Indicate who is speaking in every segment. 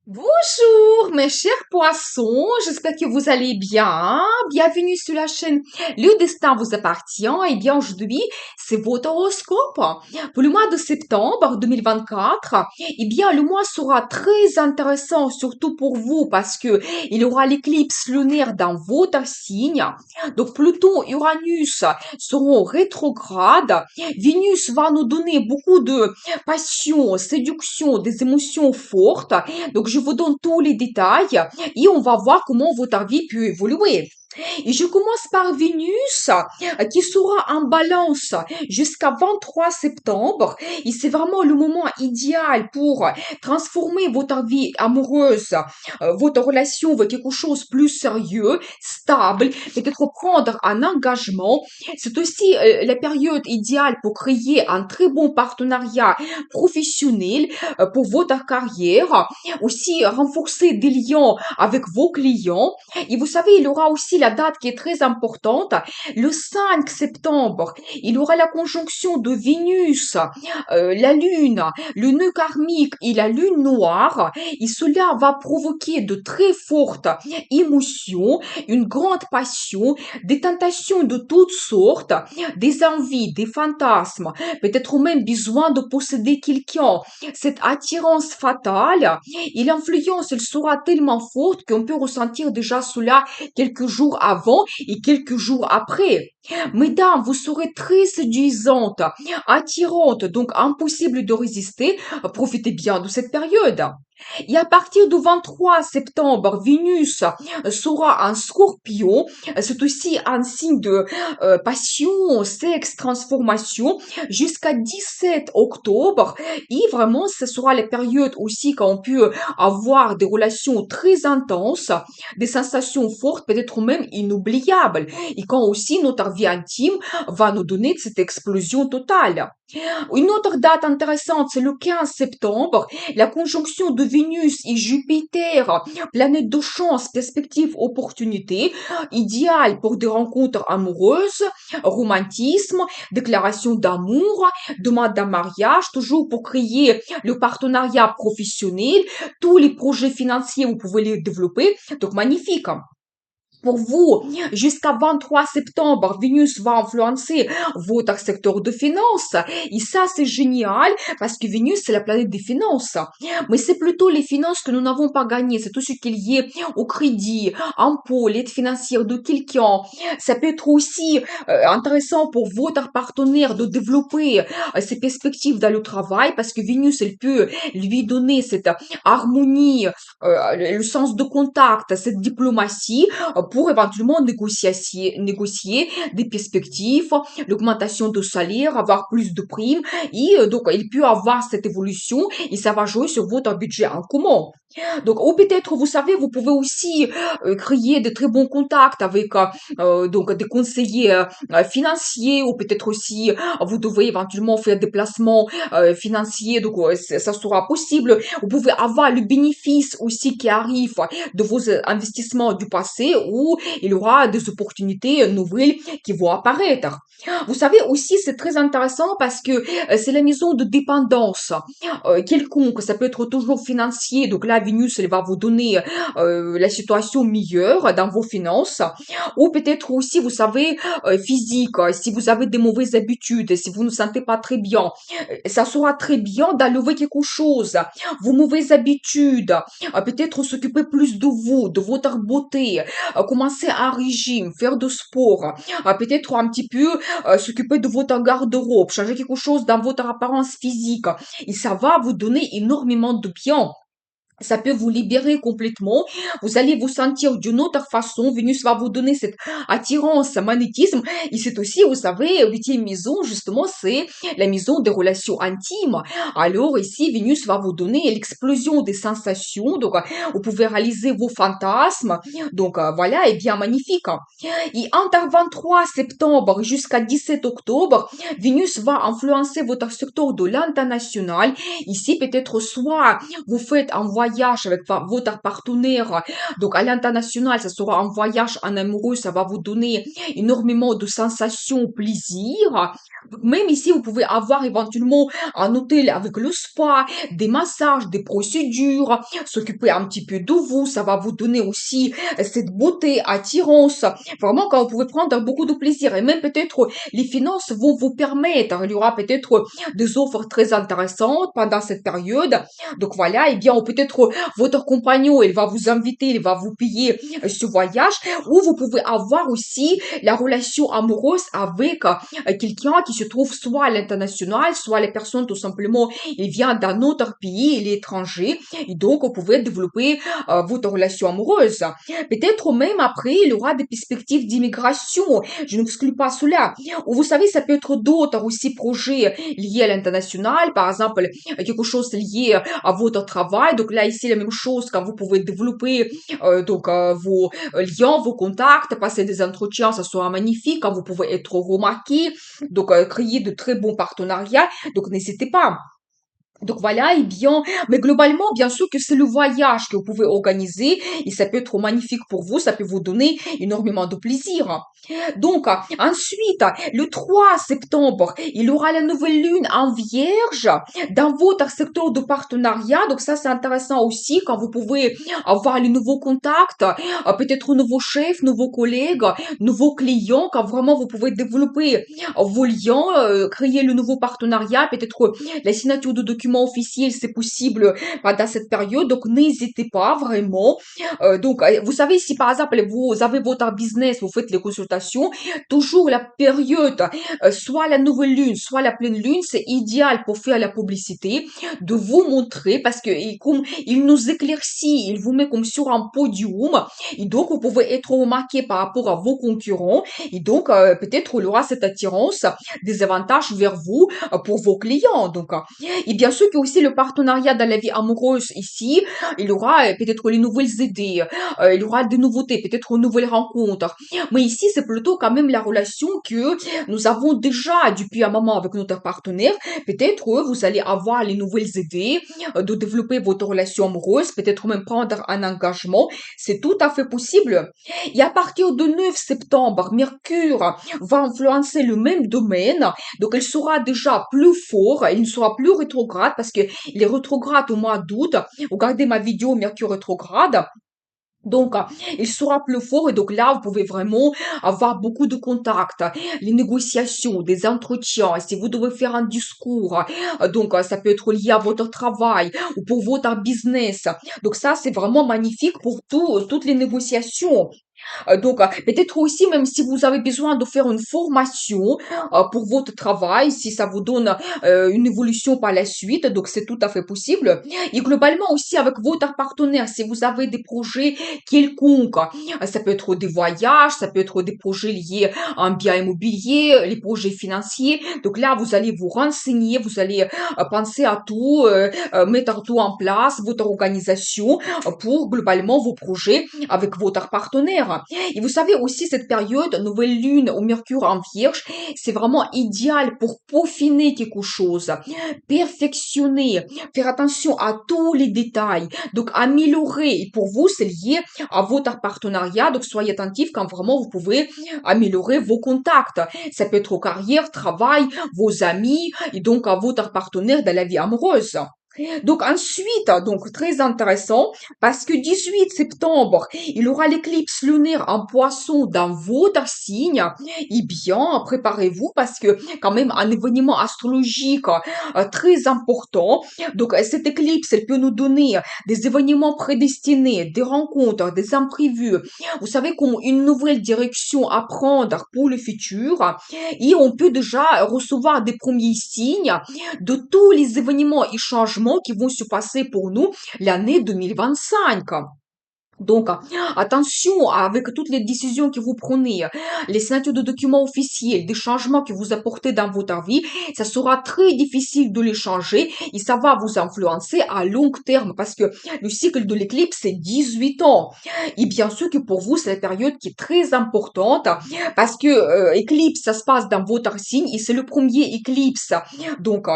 Speaker 1: Bonjour mes chers poissons, j'espère que vous allez bien. Bienvenue sur la chaîne Le Destin vous appartient. Et bien aujourd'hui, c'est votre horoscope pour le mois de septembre 2024. Et bien le mois sera très intéressant, surtout pour vous, parce que il y aura l'éclipse lunaire dans votre signe. Donc Pluton et Uranus seront rétrogrades. Vénus va nous donner beaucoup de passion, séduction, des émotions fortes. Donc, je vous donne tous les détails et on va voir comment votre vie peut évoluer. Et je commence par Vénus, qui sera en balance jusqu'à 23 septembre. Et c'est vraiment le moment idéal pour transformer votre vie amoureuse, votre relation avec quelque chose de plus sérieux, stable, peut-être prendre un engagement. C'est aussi la période idéale pour créer un très bon partenariat professionnel pour votre carrière. Aussi, renforcer des liens avec vos clients. Et vous savez, il y aura aussi la date qui est très importante. Le 5 septembre, il y aura la conjonction de Vénus, la Lune, le nœud karmique et la Lune noire. Et cela va provoquer de très fortes émotions, une grande passion, des tentations de toutes sortes, des envies, des fantasmes, peut-être même besoin de posséder quelqu'un. Cette attirance fatale et l'influence, elle sera tellement forte qu'on peut ressentir déjà cela quelques jours avant et quelques jours après. Mesdames, vous serez très séduisante, attirante, donc impossible de résister. Profitez bien de cette période. Et à partir du 23 septembre, Vénus sera un scorpion. C'est aussi un signe de passion, sexe, transformation jusqu'à 17 octobre. Et vraiment, ce sera la période aussi quand on peut avoir des relations très intenses, des sensations fortes, peut-être même inoubliables. Et quand aussi notre vie intime va nous donner cette explosion totale. Une autre date intéressante, c'est le 15 septembre, la conjonction de Vénus et Jupiter, planète de chance, perspective, opportunité, idéale pour des rencontres amoureuses, romantisme, déclaration d'amour, demande d'un mariage, toujours pour créer le partenariat professionnel, tous les projets financiers, vous pouvez les développer, donc magnifique. Pour vous, jusqu'à 23 septembre, Vénus va influencer votre secteur de finances. Et ça, c'est génial parce que Vénus, c'est la planète des finances. Mais c'est plutôt les finances que nous n'avons pas gagnées. C'est tout ce qui est lié au crédit, impôt, l'aide financière de quelqu'un. Ça peut être aussi intéressant pour votre partenaire de développer ses perspectives dans le travail parce que Vénus, elle peut lui donner cette harmonie, le sens de contact, cette diplomatie pour éventuellement négocier des perspectives, l'augmentation de salaire, avoir plus de primes et donc il peut avoir cette évolution et ça va jouer sur votre budget en commun. Donc, ou peut-être, vous savez, vous pouvez aussi créer de très bons contacts avec donc des conseillers financiers ou peut-être aussi vous devez éventuellement faire des placements financiers. Donc, ça sera possible. Vous pouvez avoir le bénéfice aussi qui arrive de vos investissements du passé ou il y aura des opportunités nouvelles qui vont apparaître. Vous savez aussi, c'est très intéressant parce que c'est la maison de dépendance quelconque. Ça peut être toujours financier. Donc là, Vénus, elle va vous donner la situation meilleure dans vos finances. Ou peut-être aussi, vous savez, physique. Si vous avez des mauvaises habitudes, si vous ne vous sentez pas très bien, ça sera très bien d'enlever quelque chose. Vos mauvaises habitudes, peut-être s'occuper plus de vous, de votre beauté, commencer un régime, faire de sport, peut-être un petit peu s'occuper de votre garde-robe, changer quelque chose dans votre apparence physique. Et ça va vous donner énormément de bien. Ça peut vous libérer complètement. Vous allez vous sentir d'une autre façon. Vénus va vous donner cette attirance, magnétisme. Et c'est aussi, vous savez, huitième maison, justement, c'est la maison des relations intimes. Alors ici, Vénus va vous donner l'explosion des sensations. Donc, vous pouvez réaliser vos fantasmes. Donc, voilà, et bien magnifique. Et entre 23 septembre jusqu'à 17 octobre, Vénus va influencer votre secteur de l'international. Ici, peut-être soit vous faites un voyage voyage avec votre partenaire. Donc, à l'international, ça sera un voyage en amoureux, ça va vous donner énormément de sensations, plaisir. Donc, même ici, vous pouvez avoir éventuellement un hôtel avec le spa, des massages, des procédures, s'occuper un petit peu de vous, ça va vous donner aussi cette beauté, attirance. Vraiment, quand vous pouvez prendre beaucoup de plaisir et même peut-être les finances vont vous permettre, il y aura peut-être des offres très intéressantes pendant cette période. Donc voilà, et bien peut-être votre compagnon, il va vous inviter, il va vous payer ce voyage, ou vous pouvez avoir aussi la relation amoureuse avec quelqu'un qui se trouve soit à l'international, soit les personnes tout simplement, il vient d'un autre pays, il est étranger, et donc vous pouvez développer votre relation amoureuse. Peut-être même après, il y aura des perspectives d'immigration. Je n'exclus pas cela. Ou vous savez, ça peut être d'autres aussi projets liés à l'international, par exemple, quelque chose lié à votre travail. Donc là, ici, la même chose quand vous pouvez développer vos liens, vos contacts, passer des entretiens, ça sera magnifique, quand vous pouvez être remarqué, donc créer de très bons partenariats. Donc n'hésitez pas. Donc voilà, et bien, mais globalement, bien sûr que c'est le voyage que vous pouvez organiser et ça peut être magnifique pour vous, ça peut vous donner énormément de plaisir. Donc, ensuite, le 3 septembre, il y aura la nouvelle lune en vierge dans votre secteur de partenariat. Donc ça, c'est intéressant aussi quand vous pouvez avoir les nouveaux contacts, peut-être nouveaux chefs, nouveaux collègues, nouveaux clients, quand vraiment vous pouvez développer vos liens, créer le nouveau partenariat, peut-être la signature de documents officiels, c'est possible pendant cette période. Donc, n'hésitez pas vraiment. Vous savez, si par exemple, vous avez votre business, vous faites les consultations, toujours la période, soit la nouvelle lune, soit la pleine lune, c'est idéal pour faire la publicité, de vous montrer parce que comme il nous éclaircit, il vous met comme sur un podium et donc vous pouvez être remarqué par rapport à vos concurrents et donc peut-être il y aura cette attirance, des avantages vers vous pour vos clients. Donc, et bien sûr que aussi le partenariat dans la vie amoureuse ici, il y aura peut-être les nouvelles idées, il y aura des nouveautés, peut-être une nouvelle rencontre. Mais ici, c'est plutôt quand même la relation que nous avons déjà depuis un moment avec notre partenaire. Peut-être vous allez avoir les nouvelles idées de développer votre relation amoureuse, peut-être même prendre un engagement. C'est tout à fait possible. Et à partir du 9 septembre, Mercure va influencer le même domaine. Donc, il sera déjà plus fort, il ne sera plus rétrograde parce que il est rétrograde au mois d'août. Regardez ma vidéo Mercure rétrograde. Donc, il sera plus fort et donc là, vous pouvez vraiment avoir beaucoup de contacts, les négociations, des entretiens, si vous devez faire un discours, ça peut être lié à votre travail ou pour votre business. Donc ça, c'est vraiment magnifique pour toutes les négociations. Peut-être aussi, même si vous avez besoin de faire une formation pour votre travail, si ça vous donne une évolution par la suite, donc c'est tout à fait possible. Et globalement aussi avec votre partenaire, si vous avez des projets quelconques, ça peut être des voyages, ça peut être des projets liés à un bien immobilier, les projets financiers. Donc là, vous allez vous renseigner, vous allez penser à tout, mettre tout en place, votre organisation pour globalement vos projets avec votre partenaire. Et vous savez aussi, cette période, nouvelle lune au Mercure en Vierge, c'est vraiment idéal pour peaufiner quelque chose, perfectionner, faire attention à tous les détails. Donc, améliorer. Et pour vous, c'est lié à votre partenariat. Donc, soyez attentifs quand vraiment vous pouvez améliorer vos contacts. Ça peut être au carrière, travail, vos amis et donc à votre partenaire dans la vie amoureuse. Donc ensuite, donc très intéressant, parce que 18 septembre, il y aura l'éclipse lunaire en poisson dans votre signe. Eh bien, préparez-vous parce que quand même un événement astrologique très important. Donc cette éclipse, elle peut nous donner des événements prédestinés, des rencontres, des imprévus. Vous savez, comme une nouvelle direction à prendre pour le futur. Et on peut déjà recevoir des premiers signes de tous les événements et changements qui vont se passer pour nous l'année 2025. Donc, attention avec toutes les décisions que vous prenez, les signatures de documents officiels, des changements que vous apportez dans votre vie, ça sera très difficile de les changer et ça va vous influencer à long terme parce que le cycle de l'éclipse, c'est 18 ans. Et bien sûr que pour vous, c'est la période qui est très importante parce que éclipse, ça se passe dans votre signe et c'est le premier éclipse. Donc,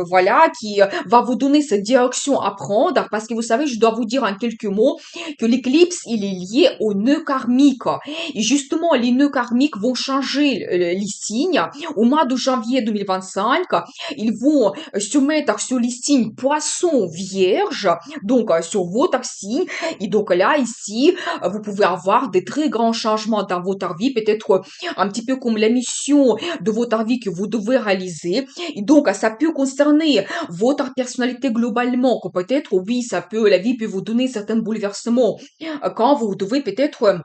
Speaker 1: voilà, qui va vous donner cette direction à prendre parce que vous savez, je dois vous dire en quelques mots, que l'éclipse, il est lié aux nœuds karmiques. Et justement, les nœuds karmiques vont changer les signes. Au mois de janvier 2025, ils vont se mettre sur les signes poisson vierge, donc sur votre signe. Et donc là, ici, vous pouvez avoir des très grands changements dans votre vie, peut-être un petit peu comme la mission de votre vie que vous devez réaliser. Et donc, ça peut concerner votre personnalité globalement, que peut-être, oui, ça peut, la vie peut vous donner certains bouleversements quand vous devez peut-être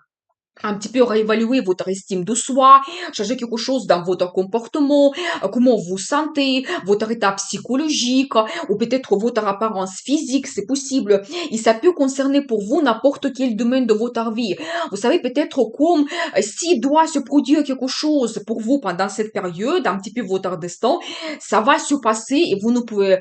Speaker 1: un petit peu réévaluer votre estime de soi, changer quelque chose dans votre comportement, comment vous sentez, votre état psychologique, ou peut-être votre apparence physique, c'est possible. Et ça peut concerner pour vous n'importe quel domaine de votre vie. Vous savez peut-être comme s'il doit se produire quelque chose pour vous pendant cette période, un petit peu votre destin, ça va se passer et vous ne pouvez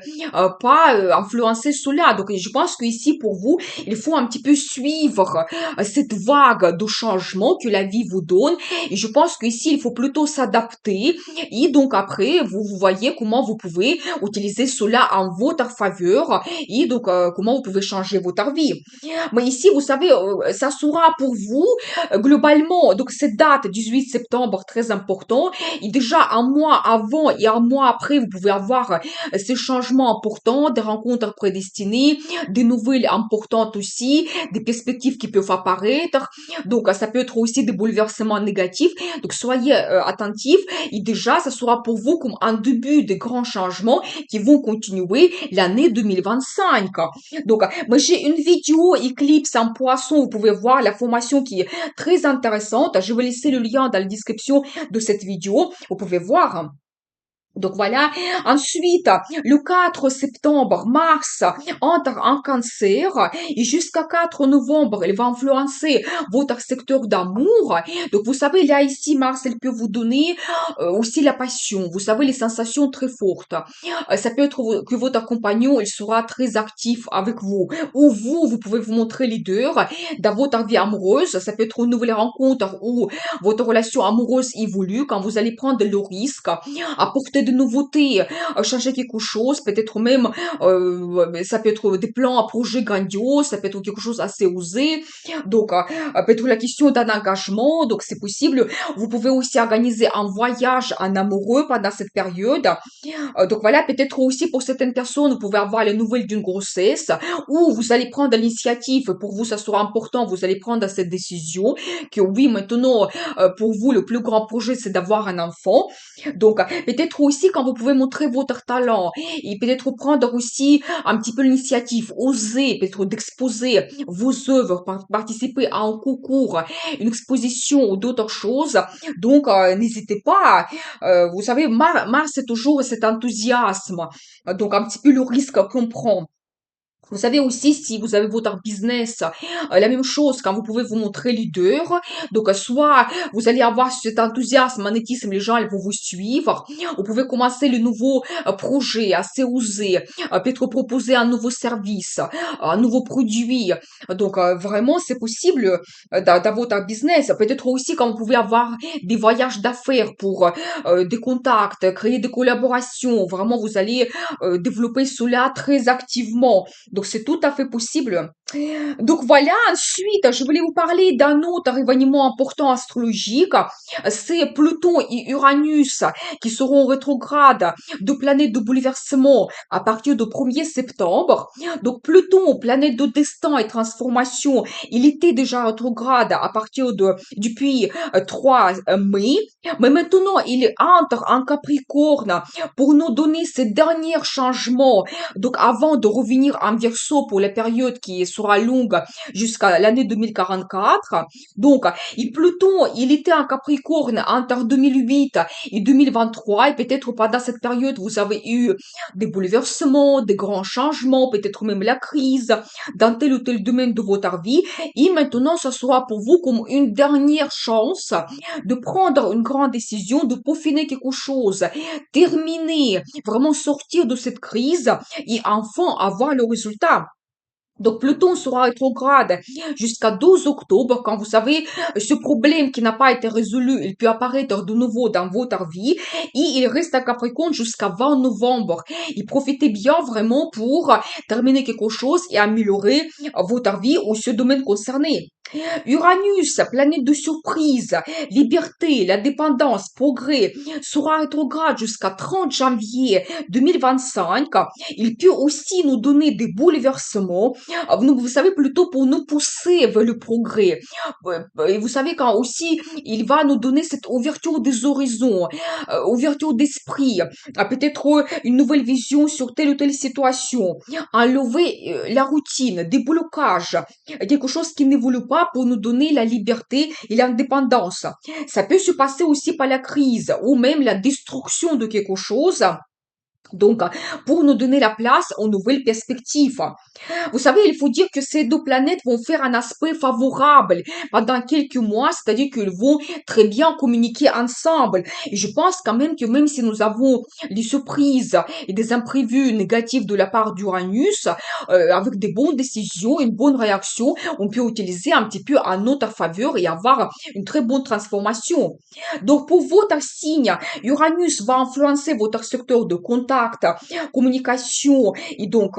Speaker 1: pas influencer cela. Donc je pense que ici pour vous, il faut un petit peu suivre cette vague de changement que la vie vous donne. Et je pense qu'ici, il faut plutôt s'adapter. Et donc après, vous voyez comment vous pouvez utiliser cela en votre faveur. Et donc, comment vous pouvez changer votre vie. Mais ici, vous savez, ça sera pour vous, globalement, donc cette date, 18 septembre, très important. Et déjà, un mois avant et un mois après, vous pouvez avoir ces changements importants, des rencontres prédestinées, des nouvelles importantes aussi, des perspectives qui peuvent apparaître. Donc, ça peut être aussi des bouleversements négatifs. Donc, soyez attentifs. Et déjà, ça sera pour vous comme un début de grands changements qui vont continuer l'année 2025. Donc, moi, j'ai une vidéo éclipse en poisson. Vous pouvez voir la formation qui est très intéressante. Je vais laisser le lien dans la description de cette vidéo. Vous pouvez voir. Donc voilà. Ensuite, le 4 septembre, Mars entre en cancer et jusqu'à 4 novembre, il va influencer votre secteur d'amour. Donc vous savez, là ici, Mars, elle peut vous donner aussi la passion. Vous savez, les sensations très fortes. Ça peut être que votre compagnon, il sera très actif avec vous. Ou vous, vous pouvez vous montrer leader dans votre vie amoureuse. Ça peut être une nouvelle rencontre ou votre relation amoureuse évolue quand vous allez prendre le risque apporter de nouveautés, changer quelque chose, peut-être même, ça peut être des plans, un projet grandiose, ça peut être quelque chose assez osé. Donc, peut-être la question d'un engagement, donc c'est possible. Vous pouvez aussi organiser un voyage en amoureux pendant cette période. Donc voilà, peut-être aussi pour certaines personnes, vous pouvez avoir les nouvelles d'une grossesse ou vous allez prendre l'initiative. Pour vous, ça sera important. Vous allez prendre cette décision que oui, maintenant, pour vous, le plus grand projet, c'est d'avoir un enfant. Donc, peut-être aussi quand vous pouvez montrer votre talent et peut-être prendre aussi un petit peu l'initiative, oser peut-être d'exposer vos œuvres, participer à un concours, une exposition ou d'autres choses. Donc, n'hésitez pas. Vous savez, Mars, c'est toujours cet enthousiasme. Donc, un petit peu le risque qu'on prend. Vous savez aussi, si vous avez votre business, la même chose quand vous pouvez vous montrer leader. Donc, soit vous allez avoir cet enthousiasme, magnétisme, les gens ils vont vous suivre. Vous pouvez commencer le nouveau projet assez osé, peut-être proposer un nouveau service, un nouveau produit. Donc, vraiment, c'est possible dans votre business. Peut-être aussi quand vous pouvez avoir des voyages d'affaires pour des contacts, créer des collaborations. Vraiment, vous allez développer cela très activement. Donc, c'est tout à fait possible. Donc, voilà. Ensuite, je voulais vous parler d'un autre événement important astrologique. C'est Pluton et Uranus qui seront rétrogrades, deux planètes de bouleversement à partir du 1er septembre. Donc, Pluton, planète de destin et transformation, il était déjà rétrograde à partir depuis 3 mai. Mais maintenant, il entre en Capricorne pour nous donner ces derniers changements. Donc, avant de revenir en Verseau pour la période qui sera longue jusqu'à l'année 2044. Donc, Pluton, il était en Capricorne entre 2008 et 2023, et peut-être pendant cette période, vous avez eu des bouleversements, des grands changements, peut-être même la crise dans tel ou tel domaine de votre vie. Et maintenant, ce sera pour vous comme une dernière chance de prendre une grande décision, de peaufiner quelque chose, terminer, vraiment sortir de cette crise et enfin avoir le résultat. Donc Pluton sera rétrograde jusqu'à 12 octobre. Quand vous savez, ce problème qui n'a pas été résolu, il peut apparaître de nouveau dans votre vie et il reste à Capricorne jusqu'à 20 novembre. Et profitez bien vraiment pour terminer quelque chose et améliorer votre vie ou ce domaine concerné. Uranus, planète de surprise, liberté, la dépendance, progrès, sera rétrograde jusqu'à 30 janvier 2025. Il peut aussi nous donner des bouleversements, vous savez, plutôt pour nous pousser vers le progrès. Et vous savez, quand aussi, il va nous donner cette ouverture des horizons, ouverture d'esprit, peut-être une nouvelle vision sur telle ou telle situation, enlever la routine, des blocages, quelque chose qui n'évolue pas pour nous donner la liberté et l'indépendance. Ça peut se passer aussi par la crise ou même la destruction de quelque chose. Donc, pour nous donner la place aux nouvelles perspectives. Vous savez, il faut dire que ces deux planètes vont faire un aspect favorable pendant quelques mois, c'est-à-dire qu'ils vont très bien communiquer ensemble. Et je pense quand même que même si nous avons des surprises et des imprévus négatifs de la part d'Uranus, avec des bonnes décisions, une bonne réaction, on peut utiliser un petit peu à notre faveur et avoir une très bonne transformation. Donc, pour votre signe, Uranus va influencer votre secteur de contact, communication et donc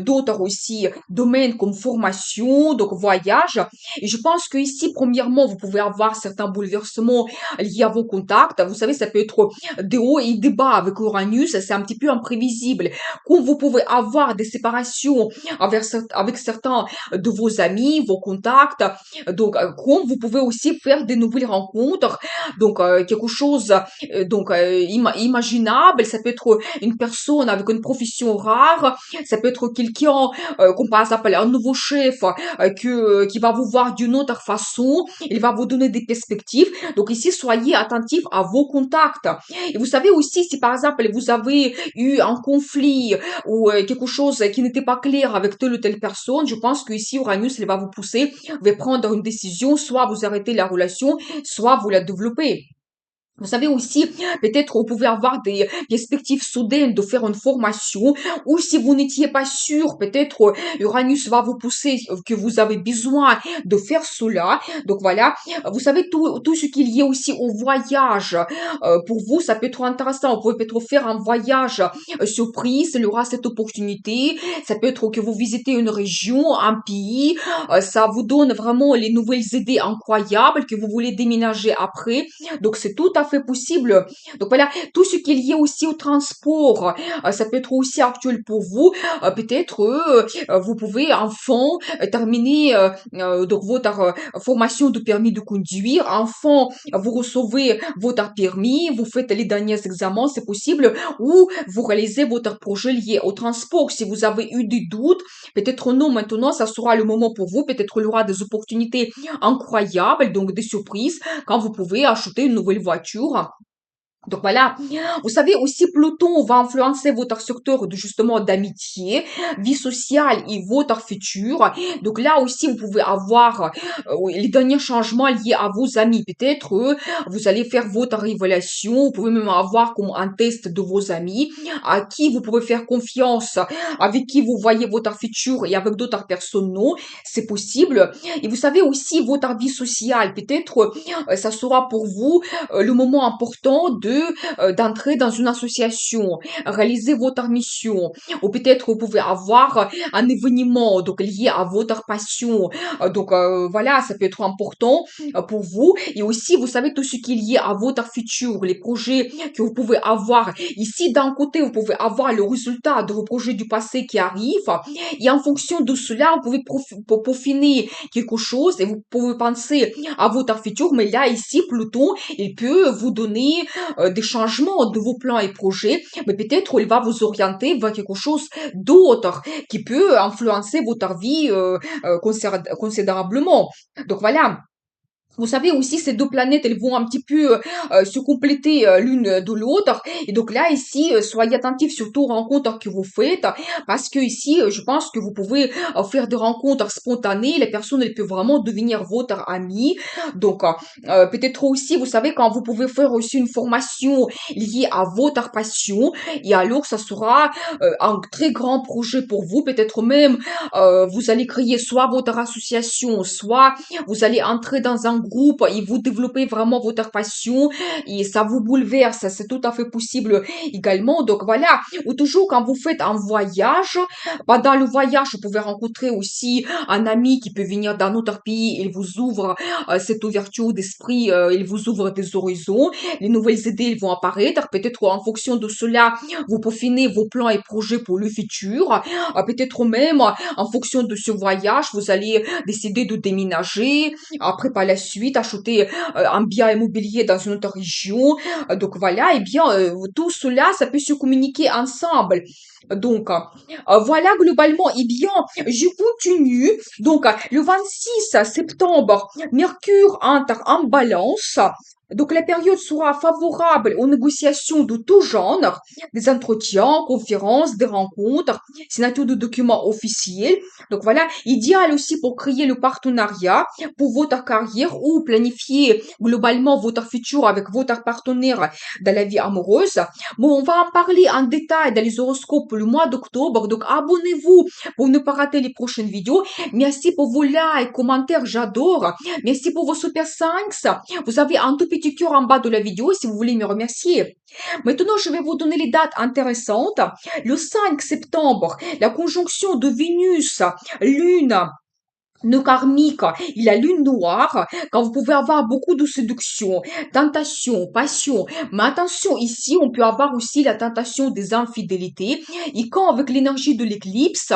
Speaker 1: d'autres aussi domaines comme formation, donc voyage. Et je pense que ici, premièrement, vous pouvez avoir certains bouleversements liés à vos contacts. Vous savez, ça peut être des hauts et des bas avec Uranus, c'est un petit peu imprévisible. Comme vous pouvez avoir des séparations avec certains de vos amis, vos contacts. Donc, comme vous pouvez aussi faire des nouvelles rencontres. Donc, quelque chose imaginable. Ça peut être une personne avec une profession rare. Ça peut être quelqu'un, comme par exemple un nouveau chef qui va vous voir d'une autre façon. Il va vous donner des perspectives. Donc ici, soyez attentifs à vos contacts. Et vous savez aussi, si par exemple vous avez eu un conflit ou quelque chose qui n'était pas clair avec telle ou telle personne, je pense que ici Uranus, il va vous pousser, vous va prendre une décision, soit vous arrêtez la relation, soit vous la développez. Vous savez aussi, peut-être vous pouvez avoir des perspectives soudaines de faire une formation, ou si vous n'étiez pas sûr, peut-être Uranus va vous pousser que vous avez besoin de faire cela. Donc voilà, vous savez tout ce qu'il y a aussi au voyage. Pour vous, ça peut être intéressant. Vous pouvez peut-être faire un voyage surprise, il y aura cette opportunité. Ça peut être que vous visitez une région, un pays. Ça vous donne vraiment les nouvelles idées incroyables que vous voulez déménager après. Donc c'est tout à fait possible. Donc voilà, tout ce qui est lié aussi au transport, ça peut être aussi actuel pour vous. Peut-être vous pouvez enfin terminer donc votre formation de permis de conduire. Enfin, vous recevez votre permis, vous faites les derniers examens, c'est possible, ou vous réalisez votre projet lié au transport. Si vous avez eu des doutes, peut-être non, maintenant, ça sera le moment pour vous. Peut-être il y aura des opportunités incroyables, donc des surprises, quand vous pouvez acheter une nouvelle voiture. Donc voilà, vous savez aussi Pluton va influencer votre secteur de justement d'amitié, vie sociale et votre futur. Donc là aussi vous pouvez avoir les derniers changements liés à vos amis. Peut-être vous allez faire votre révélation, vous pouvez même avoir comme un test de vos amis à qui vous pouvez faire confiance, avec qui vous voyez votre futur et avec d'autres personnes non, c'est possible. Et vous savez aussi votre vie sociale, peut-être ça sera pour vous le moment important d'entrer dans une association, réaliser votre mission, ou peut-être vous pouvez avoir un événement donc lié à votre passion. Donc voilà, ça peut être important pour vous. Et aussi, vous savez tout ce qui est lié à votre futur, les projets que vous pouvez avoir. Ici, d'un côté, vous pouvez avoir le résultat de vos projets du passé qui arrivent. Et en fonction de cela, vous pouvez peaufiner quelque chose et vous pouvez penser à votre futur. Mais là, ici, Pluton, il peut vous donner des changements de vos plans et projets, mais peut-être il va vous orienter vers quelque chose d'autre qui peut influencer votre vie considérablement. Donc voilà. Vous savez aussi, ces deux planètes, elles vont un petit peu se compléter l'une de l'autre. Et donc là, ici, soyez attentifs surtout aux rencontres que vous faites, parce que ici, je pense que vous pouvez faire des rencontres spontanées. Les personnes, elles peuvent vraiment devenir votre amie. Donc, peut-être aussi, vous savez, quand vous pouvez faire aussi une formation liée à votre passion, et alors ça sera un très grand projet pour vous. Peut-être même, vous allez créer soit votre association, soit vous allez entrer dans un groupe et vous développez vraiment votre passion et ça vous bouleverse, c'est tout à fait possible également. Donc voilà, ou toujours quand vous faites un voyage, pendant le voyage, vous pouvez rencontrer aussi un ami qui peut venir d'un autre pays, il vous ouvre cette ouverture d'esprit, il vous ouvre des horizons, les nouvelles idées elles vont apparaître, peut-être en fonction de cela, vous peaufinez vos plans et projets pour le futur, peut-être même en fonction de ce voyage, vous allez décider de déménager, après par la suite acheter un bien immobilier dans une autre région. Donc voilà, et bien tout cela, ça peut se communiquer ensemble. Donc voilà globalement, et bien je continue. Donc le 26 septembre, Mercure entre en balance. Donc la période sera favorable aux négociations de tout genre, des entretiens, conférences, des rencontres, signature de documents officiels. Donc voilà, idéal aussi pour créer le partenariat pour votre carrière ou planifier globalement votre futur avec votre partenaire dans la vie amoureuse. Bon, on va en parler en détail dans les horoscopes le mois d'octobre. Donc abonnez-vous pour ne pas rater les prochaines vidéos. Merci pour vos likes, commentaires, j'adore. Merci pour vos super thanks. Vous avez un tout petit cœur en bas de la vidéo si vous voulez me remercier. Maintenant, je vais vous donner les dates intéressantes. Le 5 septembre, la conjonction de Vénus, Lune, nœud karmique et la lune noire, quand vous pouvez avoir beaucoup de séduction, tentation, passion. Mais attention, ici, on peut avoir aussi la tentation des infidélités. Et quand, avec l'énergie de l'éclipse,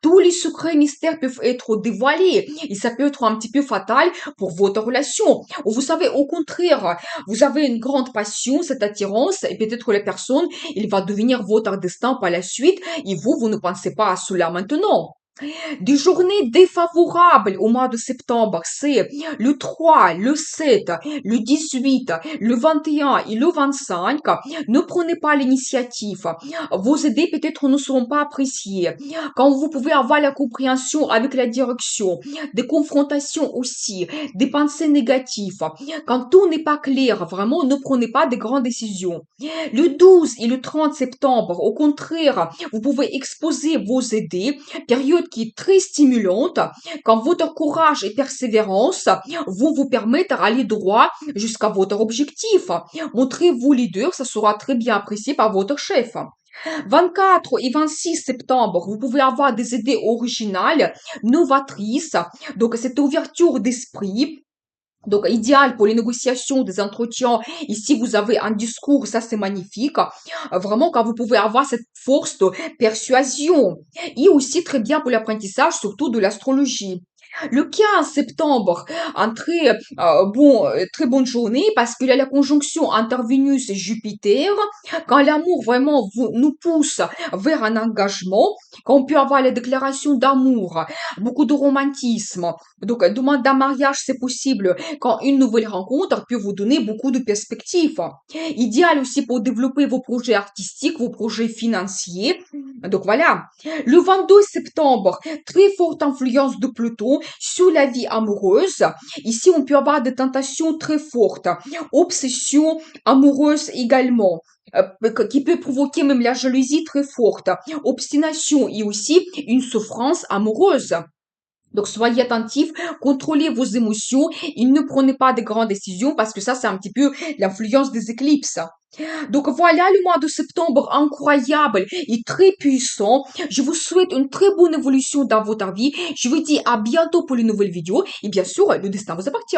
Speaker 1: tous les secrets mystères peuvent être dévoilés. Et ça peut être un petit peu fatal pour votre relation. Ou vous savez, au contraire, vous avez une grande passion, cette attirance, et peut-être que la personne, il va devenir votre destin par la suite. Et vous ne pensez pas à cela maintenant. Des journées défavorables au mois de septembre, c'est le 3, le 7, le 18, le 21 et le 25. Ne prenez pas l'initiative. Vos idées peut-être ne seront pas appréciées. Quand vous pouvez avoir la compréhension avec la direction, des confrontations aussi, des pensées négatives. Quand tout n'est pas clair, vraiment, ne prenez pas de grandes décisions. Le 12 et le 30 septembre, au contraire, vous pouvez exposer vos idées, période qui est très stimulante, quand votre courage et persévérance vont vous permettre d'aller droit jusqu'à votre objectif. Montrez-vous leader, ça sera très bien apprécié par votre chef. 24 et 26 septembre, vous pouvez avoir des idées originales, novatrices, donc cette ouverture d'esprit. Donc, idéal pour les négociations, des entretiens. Ici, vous avez un discours, ça c'est magnifique. Vraiment, quand vous pouvez avoir cette force de persuasion. Et aussi très bien pour l'apprentissage, surtout de l'astrologie. Le 15 septembre, un très bonne journée parce qu'il y a la conjonction entre Vénus et Jupiter. Quand l'amour vraiment nous pousse vers un engagement, quand on peut avoir la déclaration d'amour, beaucoup de romantisme. Donc, demande d'un mariage, c'est possible quand une nouvelle rencontre peut vous donner beaucoup de perspectives. Idéal aussi pour développer vos projets artistiques, vos projets financiers. Donc voilà. Le 22 septembre, très forte influence de Pluton sur la vie amoureuse. Ici, on peut avoir des tentations très fortes. Obsession amoureuse également. Qui peut provoquer même la jalousie très forte, obstination et aussi une souffrance amoureuse. Donc, soyez attentifs, contrôlez vos émotions et ne prenez pas de grandes décisions parce que ça, c'est un petit peu l'influence des éclipses. Donc voilà le mois de septembre incroyable et très puissant. Je vous souhaite une très bonne évolution dans votre vie. Je vous dis à bientôt pour une nouvelle vidéo et bien sûr, le destin vous appartient.